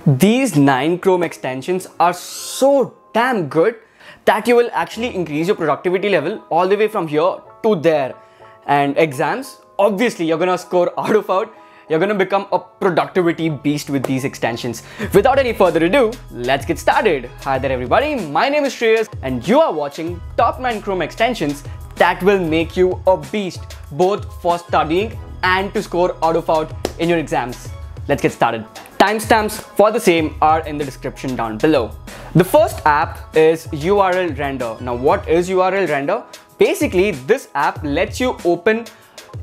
These 9 Chrome extensions are so damn good that you will actually increase your productivity level all the way from here to there. And exams, obviously you're gonna score out of out. You're gonna become a productivity beast with these extensions. Without any further ado, let's get started. Hi there everybody, my name is Shreyas and you are watching Top 9 Chrome extensions that will make you a beast both for studying and to score out of out in your exams. Let's get started. Timestamps for the same are in the description down below. The first app is URL Render. Now what is URL Render? Basically this app lets you open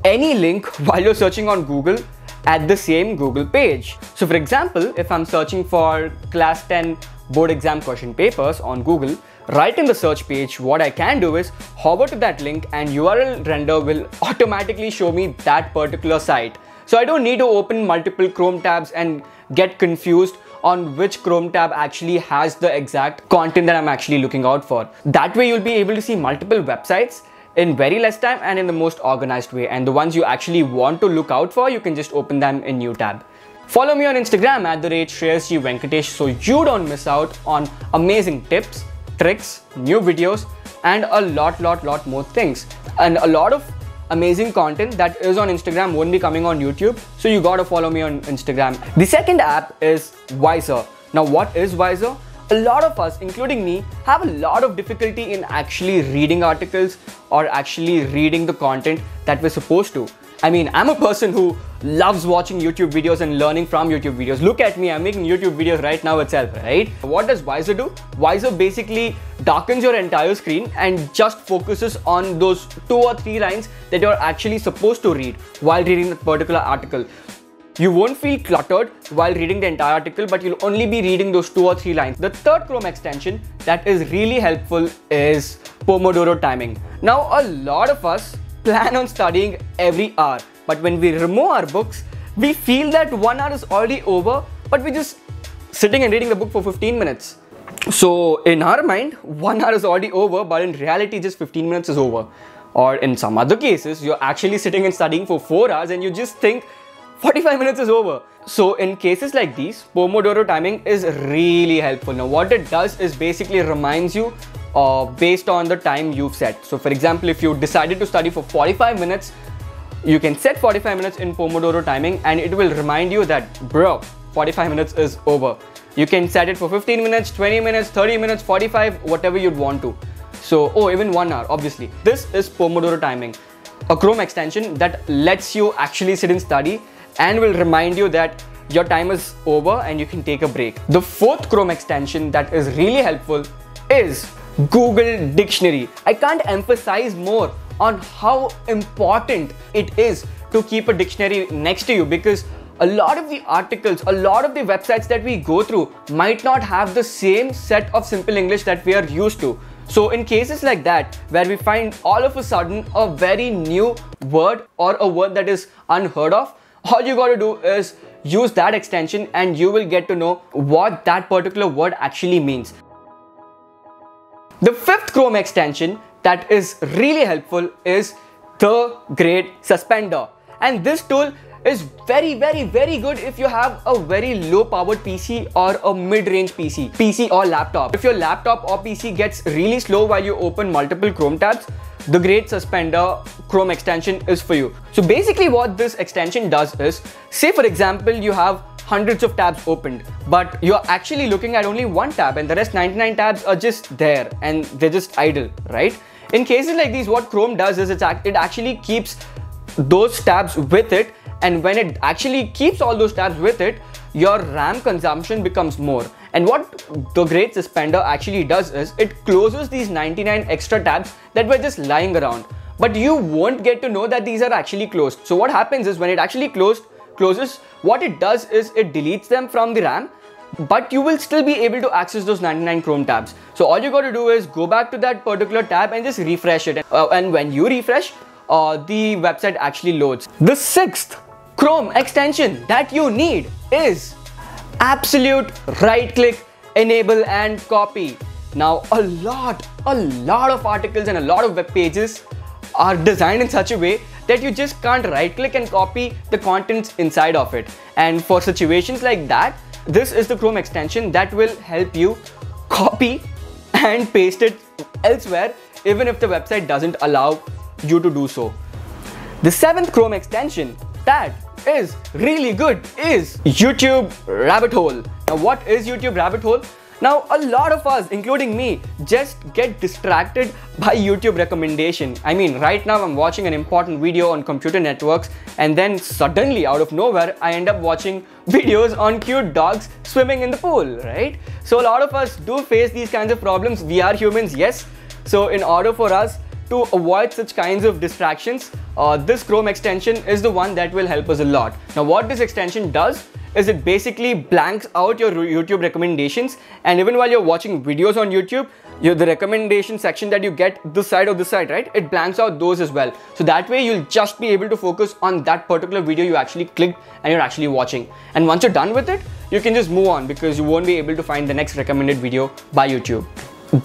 any link while you're searching on Google at the same Google page. So for example, if I'm searching for class 10 board exam question papers on Google, right in the search page, what I can do is hover to that link and URL Render will automatically show me that particular site. So I don't need to open multiple Chrome tabs and get confused on which Chrome tab actually has the exact content that I'm actually looking out for. That way you'll be able to see multiple websites in very less time and in the most organized way. And the ones you actually want to look out for, you can just open them in new tab. Follow me on Instagram at @ShreyasG so you don't miss out on amazing tips, tricks, new videos, and a lot more things. And a lot of amazing content that is on Instagram won't be coming on YouTube, so you gotta follow me on Instagram. The second app is Wiser. Now what is Wiser? A lot of us, including me, have a lot of difficulty in actually reading articles or actually reading the content that we're supposed to. I mean, I'm a person who loves watching YouTube videos and learning from YouTube videos. Look at me, I'm making YouTube videos right now itself, right? What does Wiser do? Wiser basically darkens your entire screen and just focuses on those 2 or 3 lines that you're actually supposed to read while reading that particular article. You won't feel cluttered while reading the entire article, but you'll only be reading those 2 or 3 lines. The third Chrome extension that is really helpful is Pomodoro timing. Now, a lot of us plan on studying every hour, but when we remove our books, we feel that 1 hour is already over, but we're just sitting and reading the book for 15 minutes. So in our mind, 1 hour is already over, but in reality, just 15 minutes is over. Or in some other cases, you're actually sitting and studying for 4 hours and you just think 45 minutes is over. So in cases like these, Pomodoro timing is really helpful. Now what it does is basically reminds you based on the time you've set. So for example, if you decided to study for 45 minutes, you can set 45 minutes in Pomodoro timing and it will remind you that, bro, 45 minutes is over. You can set it for 15 minutes, 20 minutes, 30 minutes, 45, whatever you'd want to. So, even 1 hour, obviously. This is Pomodoro timing, a Chrome extension that lets you actually sit and study and will remind you that your time is over and you can take a break. The fourth Chrome extension that is really helpful is Google Dictionary. I can't emphasize more on how important it is to keep a dictionary next to you, because a lot of the articles, a lot of the websites that we go through might not have the same set of simple English that we are used to. So in cases like that, where we find all of a sudden a very new word or a word that is unheard of, all you got to do is use that extension and you will get to know what that particular word actually means. The fifth Chrome extension that is really helpful is the Great Suspender. And this tool is very good if you have a very low powered PC or a mid-range PC or laptop. If your laptop or PC gets really slow while you open multiple Chrome tabs, the Great Suspender Chrome extension is for you. So basically what this extension does is, say for example, you have hundreds of tabs opened, but you're actually looking at only 1 tab and the rest 99 tabs are just there and they're just idle, right? In cases like these, what Chrome does is it actually keeps those tabs with it, and when it actually keeps all those tabs with it, your RAM consumption becomes more. And what the Great Suspender actually does is it closes these 99 extra tabs that were just lying around, but you won't get to know that these are actually closed. So what happens is when it actually closes, what it does is it deletes them from the RAM, but you will still be able to access those 99 Chrome tabs. So all you got to do is go back to that particular tab and just refresh it. And when you refresh, the website actually loads. The sixth Chrome extension that you need is Absolute Right Click, Enable and Copy. Now a lot of articles and a lot of web pages are designed in such a way that you just can't right click and copy the contents inside of it. And for situations like that, this is the Chrome extension that will help you copy and paste it elsewhere, even if the website doesn't allow you to do so. The 7th Chrome extension that is really good is YouTube Rabbit Hole. Now, what is YouTube Rabbit Hole? Now, a lot of us, including me, just get distracted by YouTube recommendation. I mean, right now I'm watching an important video on computer networks, and then suddenly, out of nowhere, I end up watching videos on cute dogs swimming in the pool, right? So a lot of us do face these kinds of problems. We are humans, yes. So in order for us to avoid such kinds of distractions, this Chrome extension is the one that will help us a lot. Now, what this extension does is it basically blanks out your YouTube recommendations, and even while you're watching videos on YouTube, the recommendation section that you get this side or this side, right? It blanks out those as well. So that way you'll just be able to focus on that particular video you actually clicked and you're actually watching. And once you're done with it, you can just move on because you won't be able to find the next recommended video by YouTube.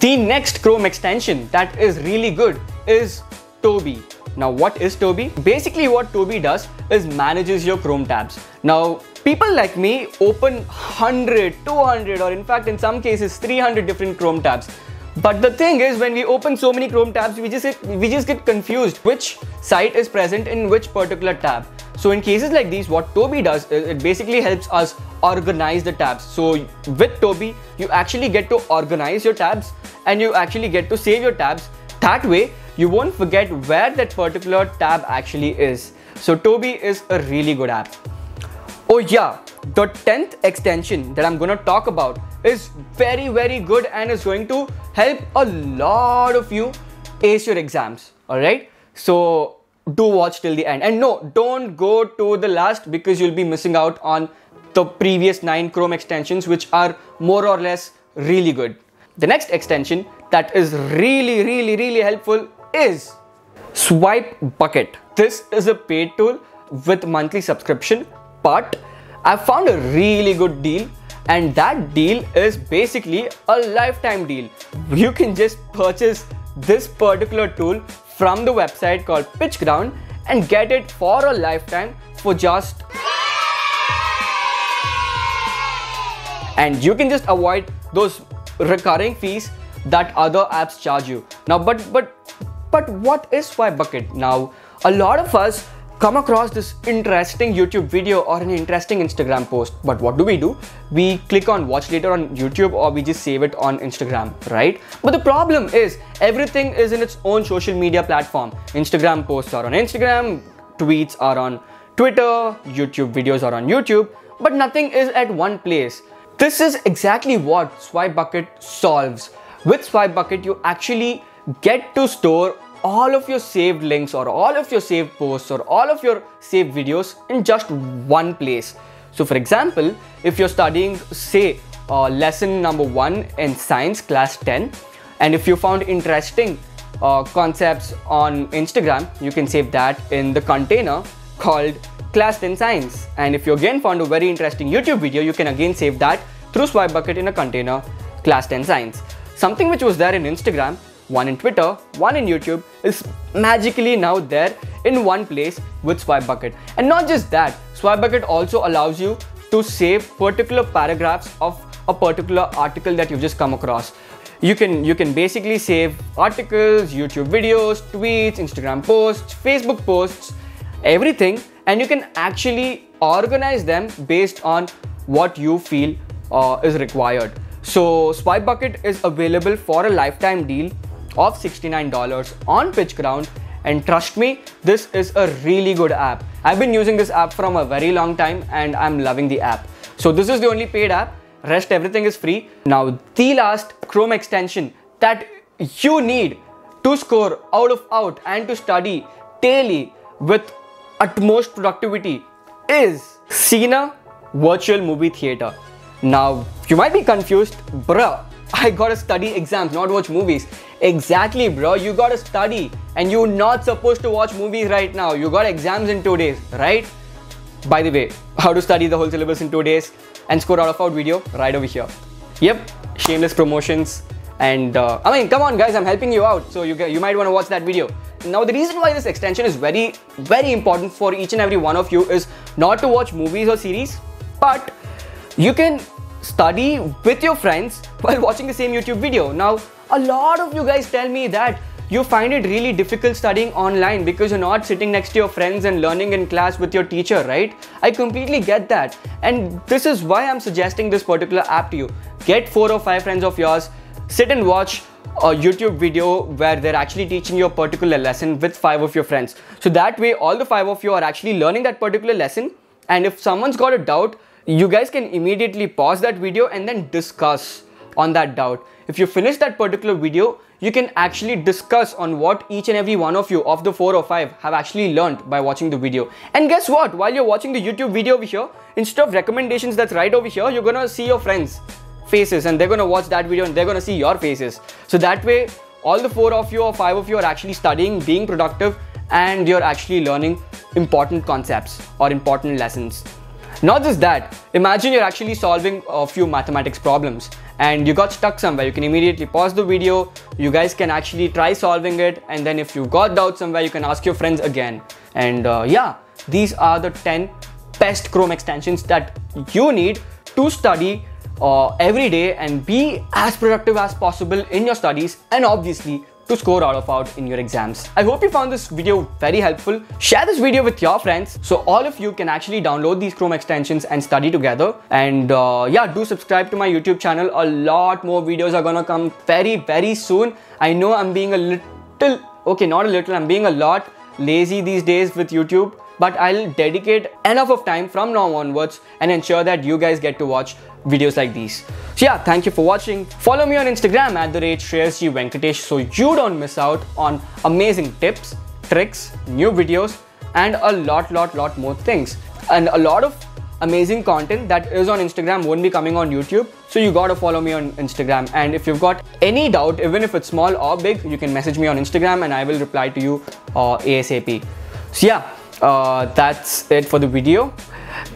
The next Chrome extension that is really good is Toby. Now, what is Toby? Basically, what Toby does is manages your Chrome tabs. Now, people like me open 100, 200, or in fact, in some cases, 300 different Chrome tabs. But the thing is, when we open so many Chrome tabs, we just get confused which site is present in which particular tab. So in cases like these, what Toby does is it basically helps us organize the tabs. So with Toby, you actually get to organize your tabs and you actually get to save your tabs. That way, you won't forget where that particular tab actually is. So Toby is a really good app. Oh yeah, the 10th extension that I'm gonna talk about is very, very good and is going to help a lot of you ace your exams. Alright, so do watch till the end. And no, don't go to the last because you'll be missing out on the previous 9 Chrome extensions, which are more or less really good. The next extension that is really, really, really helpful is Swipe Bucket. This is a paid tool with monthly subscription, but I found a really good deal, and that deal is basically a lifetime deal. You can just purchase this particular tool from the website called PitchGround and get it for a lifetime for just... And you can just avoid those recurring fees that other apps charge you. Now, but what is Swipe Bucket? Now, a lot of us come across this interesting YouTube video or an interesting Instagram post, but what do? We click on watch later on YouTube, or we just save it on Instagram, right? But the problem is everything is in its own social media platform. Instagram posts are on Instagram, tweets are on Twitter, YouTube videos are on YouTube, but nothing is at one place. This is exactly what Swipe Bucket solves. With Swipe Bucket, you actually get to store all of your saved links or all of your saved posts or all of your saved videos in just one place. So for example, if you're studying, say, lesson number 1 in science, class 10, and if you found interesting concepts on Instagram, you can save that in the container called class 10 science. And if you again found a very interesting YouTube video, you can again save that through Swipe Bucket in a container class 10 science. Something which was there in Instagram, one in Twitter, one in YouTube, is magically now there in one place with Swipe Bucket. And not just that, Swipe Bucket also allows you to save particular paragraphs of a particular article that you've just come across. You can basically save articles, YouTube videos, tweets, Instagram posts, Facebook posts, everything, and you can actually organize them based on what you feel is required. So Swipe Bucket is available for a lifetime deal of $69 on PitchGround, and trust me, this is a really good app. I've been using this app from a very long time and I'm loving the app. So this is the only paid app, rest everything is free. Now the last Chrome extension that you need to score out and to study daily with utmost productivity is Cine Virtual Movie Theater. Now you might be confused, bruh, I gotta study exams, not watch movies. Exactly, bro, you gotta study and you're not supposed to watch movies right now. You got exams in 2 days, right? By the way, how to study the whole syllabus in 2 days and score out video right over here. Yep, shameless promotions. And I mean, come on guys, I'm helping you out, so you might want to watch that video. Now the reason why this extension is very, very important for each and every one of you is not to watch movies or series, but you can study with your friends while watching the same YouTube video. Now, a lot of you guys tell me that you find it really difficult studying online because you're not sitting next to your friends and learning in class with your teacher, right? I completely get that. And this is why I'm suggesting this particular app to you. Get 4 or 5 friends of yours, sit and watch a YouTube video where they're actually teaching you a particular lesson with 5 of your friends. So that way, all the 5 of you are actually learning that particular lesson. And if someone's got a doubt, you guys can immediately pause that video and then discuss on that doubt. If you finish that particular video, you can actually discuss on what each and every one of you of the 4 or 5 have actually learned by watching the video. And guess what? While you're watching the YouTube video over here, instead of recommendations that's right over here, you're gonna see your friends' faces and they're gonna watch that video and they're gonna see your faces. So that way, all the 4 of you or 5 of you are actually studying, being productive, and you're actually learning important concepts or important lessons. Not just that, imagine you're actually solving a few mathematics problems and you got stuck somewhere. You can immediately pause the video, you guys can actually try solving it, and then if you got doubt somewhere, you can ask your friends again. And yeah, these are the 10 best Chrome extensions that you need to study every day and be as productive as possible in your studies, and obviously to score out in your exams. I hope you found this video very helpful. Share this video with your friends so all of you can actually download these Chrome extensions and study together. And yeah, do subscribe to my YouTube channel. A lot more videos are gonna come very soon. I know I'm being a little, okay, not a little, I'm being a lot lazy these days with YouTube, but I'll dedicate enough of time from now onwards and ensure that you guys get to watch videos like these. So yeah, thank you for watching. Follow me on Instagram at @ShreyasG Venkatesh so you don't miss out on amazing tips, tricks, new videos, and a lot more things. And a lot of amazing content that is on Instagram won't be coming on YouTube. So you gotta follow me on Instagram. And if you've got any doubt, even if it's small or big, you can message me on Instagram and I will reply to you ASAP. So yeah, that's it for the video.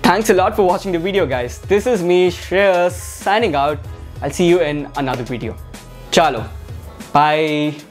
Thanks a lot for watching the video, guys. This is me, Shreyas, signing out. I'll see you in another video. Chalo. Bye.